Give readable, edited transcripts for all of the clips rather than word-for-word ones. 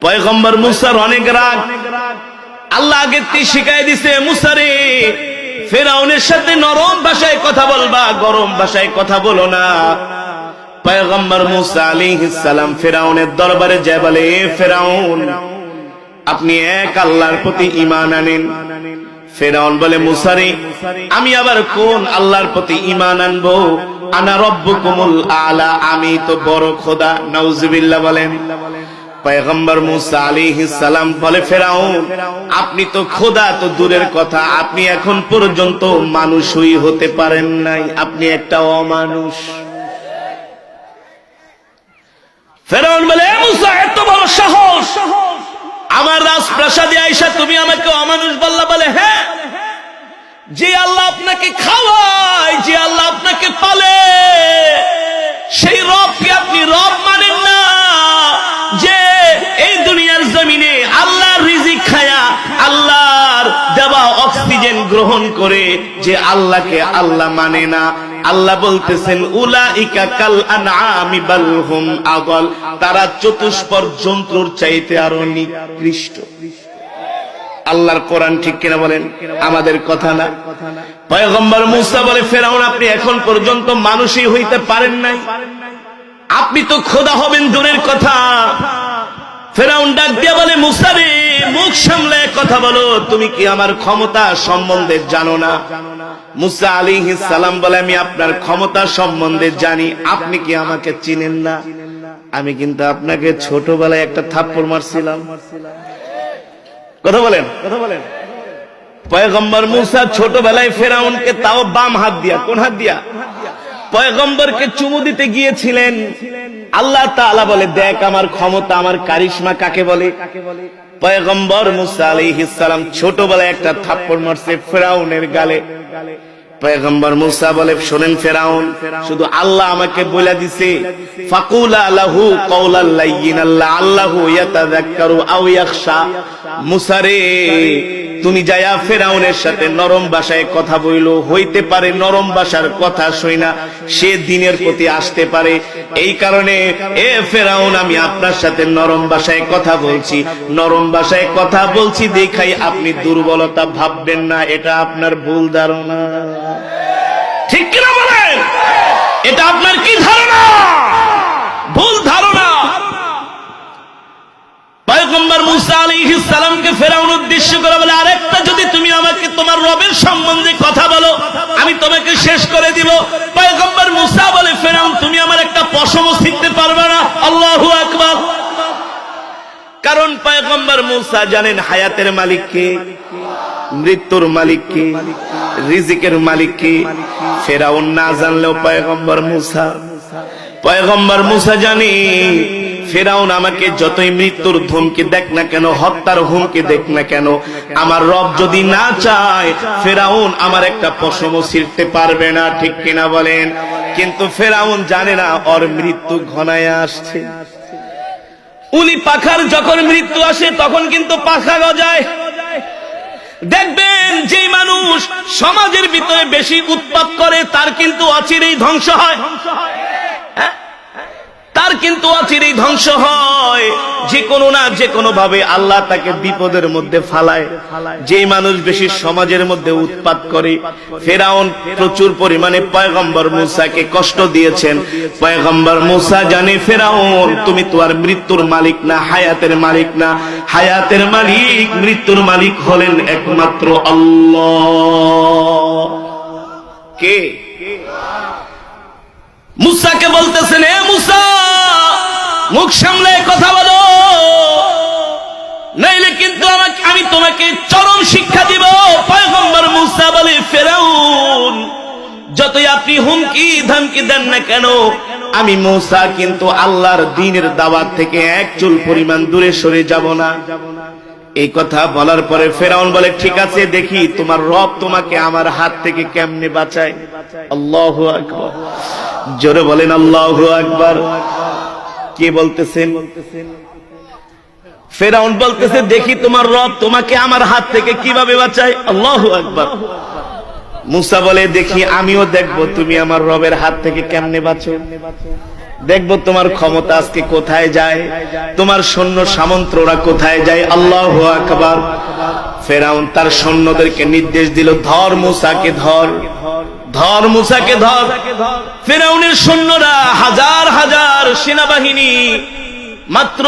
পয়গম্বর মুসার অনেক রাগ। আল্লাহ আগে শিখাই দিছে, মুসা রে ফেরাউনের সাথে নরম ভাষায় কথা বলবা, গরম ভাষায় কথা বলো না। পয়গম্বর মুসা আলাইহিস সালাম ফেরাউনের দরবারে যায় বলে, ফেরাউন আপনি এক আল্লাহর প্রতি ঈমান আনেন। ফেরাউন বলে, মুসা রে আমি আবার কোন আল্লাহর প্রতি ঈমান আনবো? আনা রব্বুকুমুল আলা, আমি তো বড় খোদা। নাউজুবিল্লাহ বলেন। পয়গম্বর মুসা আলাইহিস সালাম বলে, ফেরাউন আপনি তো খোদা তো দূরের কথা, আপনি এখন পর্যন্ত মানুষই হতে পারেন নাই, আপনি একটা অমানুষ। ফেরাউন বলে, মুসা এত বড় সাহস, আমার রাজপ্রাসাদে আইসা তুমি আমাকে অমানুষ বললা? বলে, হ্যাঁ, যে আল্লাহ আপনাকে খাওয়ায়, যে আল্লাহ আপনাকে পালে, সেই রবকে আপনি রব মানেন না? যে এই দুনিয়ার জমিনে আল্লাহর রিজিক খায়া, আল্লাহর দেওয়া অক্সিজেন গ্রহণ করে যে আল্লাহকে আল্লাহ মানে না। আল্লাহ বলতেছেন, উলাইকা কাল আনআমি বাল হুম আযাল, তারা চতুষ্পদ জন্তুর চাইতে আরো নিকৃষ্ট। আল্লাহর কোরআন ঠিক কিনা বলেন? আমাদের কথা না। পয়গম্বর মুসা বলে, ফেরাউন আপনি এখন পর্যন্ত মানুষই হইতে পারেন নাই, আপনি তো খোদা হবেন দূরের কথা। ফেরাউন ডাক দিয়া বলে, মুসা রে মুখ সামলে কথা বলো, তুমি কি আমার ক্ষমতা সম্বন্ধে জানো না? মুসা আলাইহিস সালাম বলে, আমি আপনার ক্ষমতা সম্বন্ধে জানি, আপনি কি আমাকে চিনেন না? আমি কিন্তু আপনাকে ছোটবেলায় একটা থাপ্পড় মারছিলাম। কথা বলেন, কথা বলেন। পয়গম্বর মুসা ছোটবেলায় ফেরাউনকে, তাও বাম হাত দিয়া, কোন হাত দিয়া? পয়গম্বরকে চুমু দিতে গিয়েছিলেন। আল্লাহ তাআলা বলে, দেখ আমার ক্ষমতা, আমার কারিশমা কাকে বলে। পয়গম্বর মুসা আলাইহিস সালাম ছোটবেলায় একটা থাপ্পড় মারছে ফেরাউনের গালে। পয়গম্বর মুসা বলে, শোনেন ফেরাউন, শুধু আল্লাহ আমাকে বলে দিছে, ফাকুলা লাহু কাওলাল লাইয়িনাল লাআল্লাহু ইয়াতাযাক্কারু আও ইয়াখশা। মুসা রে তুমি যায়া ফেরাউনের সাথে নরম ভাষায় কথা বইলো, হইতে পারে নরম ভাষার কথা শুইনা সে দ্বীনের প্রতি আসতে পারে। এই কারণে এ ফেরাউন আমি আপনার সাথে নরম ভাষায় কথা বলছি, নরম ভাষায় কথা বলছি দেখাই আপনি দুর্বলতা ভাববেন না, এটা আপনার ভুল ধারণা। ঠিক কিনা বলেন? এটা আপনার কি ধারণা? ভুল ধারণা। পয়গম্বর মুসা আলাইহিস সালামকে ফেরাউন উদ্দেশ্য করে বলে, আরেকটা যদি তুমি আমাকে তোমার রবের সম্বন্ধে কথা বলো, আমি তোমাকে শেষ করে দিব। পয়গম্বর মুসা বলে, ফেরাউন তুমি আমার একটা পশমও ছিঁড়তে পারবে না। আল্লাহু আকবার। কারণ পয়গম্বর মুসা জানেন হায়াতের মালিক কে, মৃত্যুর মালিক কে, রিজিকের মালিক কে। ফেরাউন না জানলেও পয়গম্বর মুসা জানে, ফেরাউন আমাকে যতই মৃত্যুর ধমকি দেখ না কেন, হত্যার হুমকি দেখ না কেন, আমার রব যদি না চায় ফেরাউন আমার একটা পশমও ছিঁড়তে পারবে না। ঠিক কিনা বলেন? কিন্তু ফেরাউন জানে না ওর মৃত্যু ঘনায় আসছে। উলি পাখার যখন মৃত্যু আসে তখন কিন্তু পাখা গজায়। দেখবেন যে মানুষ সমাজের ভিতরে বেশি উৎপাত করে তার কিন্তু অচিরেই ধ্বংস হয়, তার কিন্তু অচিরেই ধ্বংস হয়। যে কোনো না যে কোনো ভাবে আল্লাহ তাকে বিপদের মধ্যে ফালায়। যেই মানুষ বেশি সমাজের মধ্যে উৎপাত করে, ফেরাউন প্রচুর পরিমাণে পয়গম্বর মুসাকে কষ্ট দিয়েছেন। পয়গম্বর মুসা জানে, ফেরাউন তুমি তো আর মৃত্যুর মালিক না, হায়াতের মালিক না। হায়াতের মালিক, মৃত্যুর মালিক হলেন একমাত্র আল্লাহ। কে? মুসাকে বলতেছেন, এ মুসা মুখ সামলে কথা বলো, নাইলে কিন্তু আমি তোমাকে চরম শিক্ষা দিব। পয়গম্বর মুসা বলে, ফেরাউন যতই আপনি হুমকি ধমকি দেন না কেন, আমি মুসা কিন্তু আল্লাহর দ্বীনের দাওয়াত থেকে এক চুল পরিমাণ দূরে সরে যাব না। এই কথা বলার পরে ফেরাউন বলে, ঠিক আছে দেখি তোমার রব তোমাকে আমার হাত থেকে কেমনে বাঁচায়। আল্লাহু আকবার। জোরে বলেন আল্লাহু আকবার। কে বলতেছেন? ফেরাউন বলতেছে, দেখি তোমার রব তোমাকে আমার হাত থেকে কিভাবে বাঁচায়। আল্লাহু আকবার। মুসা বলে, দেখি আমিও দেখবো তুমি আমার রবের হাত থেকে কেমনে বাঁচো। দেখবো তোমার ক্ষমতা আজকে কোথায় যায়, তোমার সৈন্য সামন্তরা কোথায় যায়। আল্লাহু আকবার। ফেরাউন তার সৈন্যদেরকে নির্দেশ দিল, ধর মূসাকে, ধর ধর মূসাকে ধর। ফেরাউনের সৈন্যরা হাজার হাজার সেনাবাহিনী, মাত্র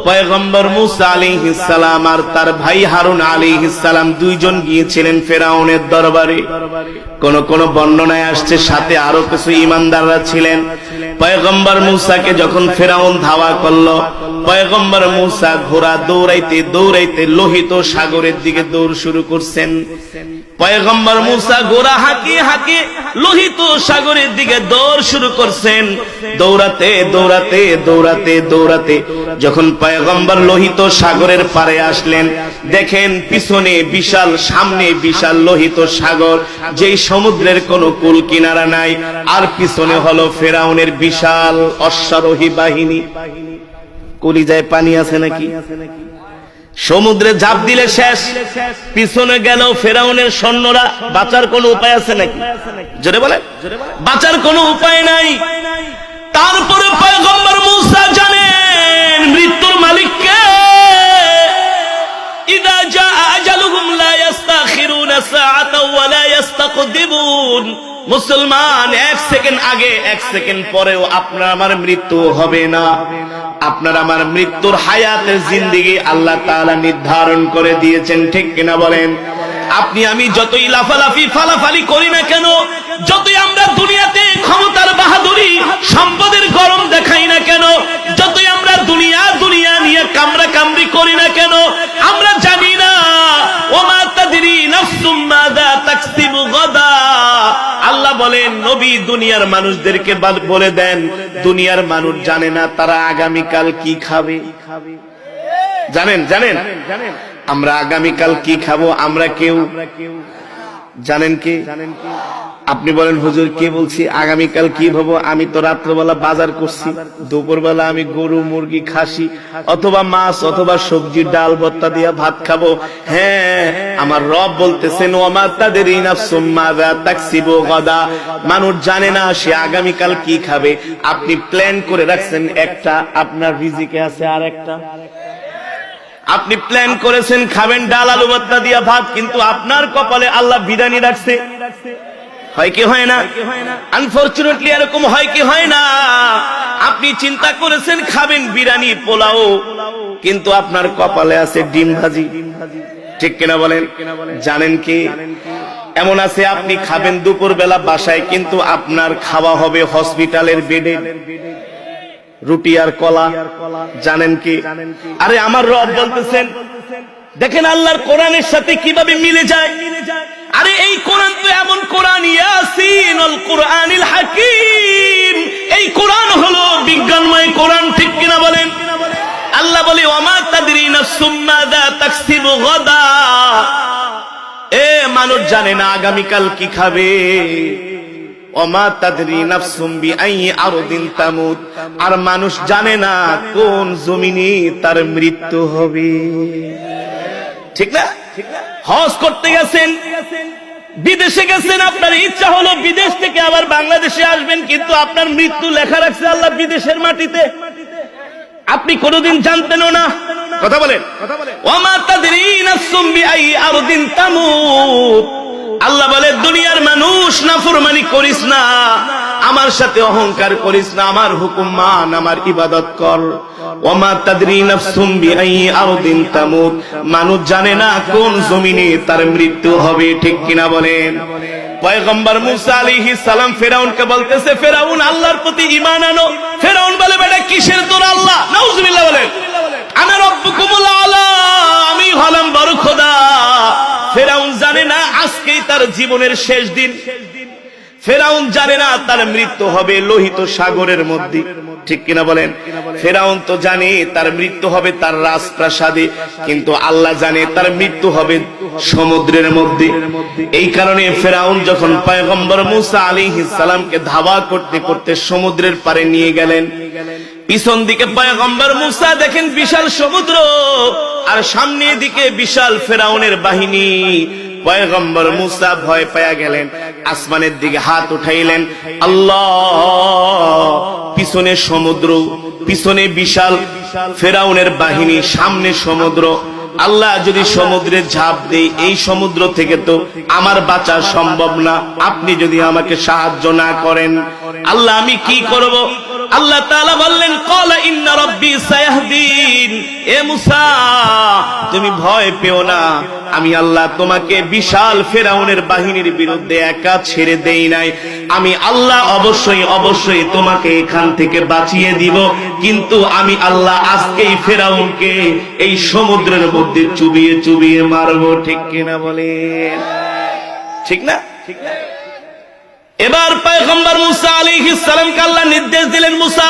পয়গম্বর মূসা আলাইহিস সালাম আর তার ভাই হারুন আলাইহিস সালাম দুইজন গিয়েছিলেন ফেরাউনের দরবারে। কোন কোন বর্ণনায় আসছে সাথে আরো কিছু ঈমানদাররা ছিলেন। পয়গম্বর মূসাকে যখন ফেরাউন ধাওয়া করলো, পয়গম্বর মূসা ঘোড়া দৌড়াইতে দৌড়াইতে লোহিত সাগরের দিকে দৌড় শুরু করছেন। পয়গম্বর মূসা ঘোড়া হাঁকিয়ে হাঁকিয়ে লোহিত সাগরের দিকে দৌড় শুরু করছেন। দৌড়াতে দৌড়াতে দৌড়াতে দৌড়াতে যখন পয়গম্বর লোহিত সাগরের পারে আসলেন, দেখেন পিছনে বিশাল, সামনে বিশাল লোহিত সাগর, যেই সমুদ্রের কোনো কুল কিনারা নাই, আর পিছনে হলো ফেরাউনের বিশাল অশ্বারোহী বাহিনী। কলিজায় পানি আছে নাকি? সমুদ্রে ঝাঁপ দিলে শেষ, পিছনে গেল ফেরাউনের সৈন্যরা। বাঁচার কোনো উপায় আছে নাকি? জোরে বলে, বাঁচার কোনো উপায় নাই। তারপরে পয়গম্বর মূসা জানেন মৃত্যুর মালিক কে। ইদা জা আজালুহুম লা ইস্তাখিরুনা সাআতাও ওয়া লা ইস্তাকদিমুন। মুসলমান, এক সেকেন্ড আগে এক সেকেন্ড পরেও আপনার আমার মৃত্যু হবে না। আপনার আমার মৃত্যুর হায়াতের জিন্দেগি আল্লাহ তাআলা নির্ধারণ করে দিয়েছেন, ঠিক কিনা বলেন? আপনি আমি যতই লাফালাফি ফালাফালি করি না কেন, যতই আমরা দুনিয়াতে ক্ষমতার বাহাদুরি সম্পদের গরম দেখাই না কেন, যতই আমরা দুনিয়া দুনিয়া নিয়ে কামড়া কামড়ি করি না কেন, আমরা জানি না ওমা তাদরি নাফসুম মাযা তাকসিবু গাদা। আল্লাহ বলেন, নবী দুনিয়ার মানুষদেরকে বলে দেন, দুনিয়ার মানুষ জানে না তারা আগামীকাল কি খাবে। জানেন জানেন আমরা আগামীকাল কি খাবো? আমরা কেউ জানেন কি? আপনি বলেন, হুজুর কে বলছি আগামীকাল কি ভাবো? আমি তো রাত্রবেলা বাজার করছি, দুপুরবেলা আমি গরু মুরগি খাসি অথবা মাছ অথবা সবজি ডাল ভর্তা দিয়া ভাত খাবো। হ্যাঁ, আমার রব বলতেছেন, ওমা তাদরি নাফসুম মাযা তাকসিবু গাদা। মানুষ জানে না সে আগামীকাল কি খাবে। আপনি প্ল্যান করে রাখছেন একটা, আপনার রিজিকে আছে আর একটা। আপনি প্ল্যান করেছেন খাবেন ডাল আলু ভর্তা দিয়া ভাত, কিন্তু আপনার কপালে আল্লাহ বিরিয়ানি রাখছে। হয় কি হয় না? আনফরচুনেটলি এরকম হয় কি হয় না? আপনি চিন্তা করেছেন খাবেন বিরিয়ানি পোলাও, কিন্তু আপনার কপালে আছে ডিম ভাজি, ঠিক কিনা বলেন? জানেন কি এমন আছে, আপনি খাবেন দুপুর বেলা বাসায়, কিন্তু আপনার খাওয়া হবে হসপিটালের বেডে, রুটি আর কলা। জানেন কি? আরে আমার রব বলতেছেন, দেখেন আল্লাহর কোরআনের সাথে কিভাবে মিলে যায়। আরে এই কোরআন তো এমন কোরআন, ইয়াসিনুল কোরআনিল হাকিম। এই কোরআন হলো বিজ্ঞানময় কোরআন, ঠিক কিনা বলেন? আল্লাহ বলে, ওমা তাদরি নাফসুম মাযা তাকসিবু গাদা। এ মানুষ জানে না আগামীকাল কি খাবে। ওমা তাদরি নাফসুম বিআইয়ি আরদিন তামুত। আর মানুষ জানে না কোন জমিনে তার মৃত্যু হবে, ঠিক না? হজ করতে গেছেন, বিদেশে গেছেন, আপনার ইচ্ছা হলো বিদেশ থেকে আবার বাংলাদেশে আসবেন, কিন্তু আপনার মৃত্যু লেখা রাখছে আল্লাহ বিদেশের মাটিতে। আপনি কোনদিন জানতেনও না। কথা বলেন, ওমা তাদরি নাফসুম বিআইয়ি আরদিন তামুত। আল্লাহ বলে, দুনিয়ার মানুষ নাফরমানি করিস না, আমার সাথে অহংকার করিস না, আমার হুকুম মান, আমার ইবাদত কর। ওমা তাদরি নাফসুম বিআইয়ি আরদিন তামুত। মানুষ জানে না কোন জমিনে তার মৃত্যু হবে, ঠিক কিনা বলেন? পয়গম্বর মূসা আলাইহিস সালাম ফেরাউনকে বলতেছে, ফেরাউন আল্লাহর প্রতি ঈমান আনো। ফেরাউন বলে, বেটা কিসের তোর আল্লাহ? নাউজুবিল্লাহ বলেন। আনা রাব্বুকুমুল আলা, আমি হলাম বড় খোদা। ফেরাউন জানে না আজকেই তার জীবনের শেষ দিন। ফেরাউন জানে না তার মৃত্যু হবে লোহিত সাগরের মধ্যে, ঠিক কিনা বলেন? ফেরাউন তো জানে তার মৃত্যু হবে তার রাজপ্রাসাদে, কিন্তু আল্লাহ জানে তার মৃত্যু হবে সমুদ্রের মধ্যে। এই কারণে ফেরাউন যখন পয়গম্বর মূসা আলাইহিস সালামকে ধাওয়া করতে করতে সমুদ্রের পারে নিয়ে গেলেন, পিছন দিকে পয়গম্বর মূসা দেখেন বিশাল সমুদ্র, আর সামনের দিকে বিশাল ফেরাউনের বাহিনী। পয়গম্বর মূসা ভয় পেয়ে গেলেন, আসমানের দিকে হাত উঠাইলেন, আল্লাহ পিছনে সমুদ্র, পিছনে বিশাল ফেরাউনের বাহিনী, সামনে সমুদ্র। আল্লাহ যদি সমুদ্রে ঝাঁপ দেই, এই সমুদ্র থেকে তো আমার বাঁচা সম্ভব না। আপনি যদি আমাকে সাহায্য না করেন, আল্লাহ আমি কি করব? আল্লাহ তাআলা বললেন, ক্বালা ইন্না রাব্বী সায়াহদিন। এ মুসা, তুমি ভয় পেও না, আমি আল্লাহ তোমাকে বিশাল ফেরাউনের বাহিনীর বিরুদ্ধে একা ছেড়ে দেই নাই। আমি আল্লাহ অবশ্যই অবশ্যই তোমাকে এখান থেকে বাঁচিয়ে দিব, কিন্তু আমি আল্লাহ আজকেই ফেরাউনকে এই সমুদ্রের মধ্যে চুবিয়ে চুবিয়ে মারবো। ঠিক কিনা বলেন? ঠিক না? এবার পয়গম্বর মুসা আলাইহিস সালামকে আল্লাহ নির্দেশ দিলেন, মুসা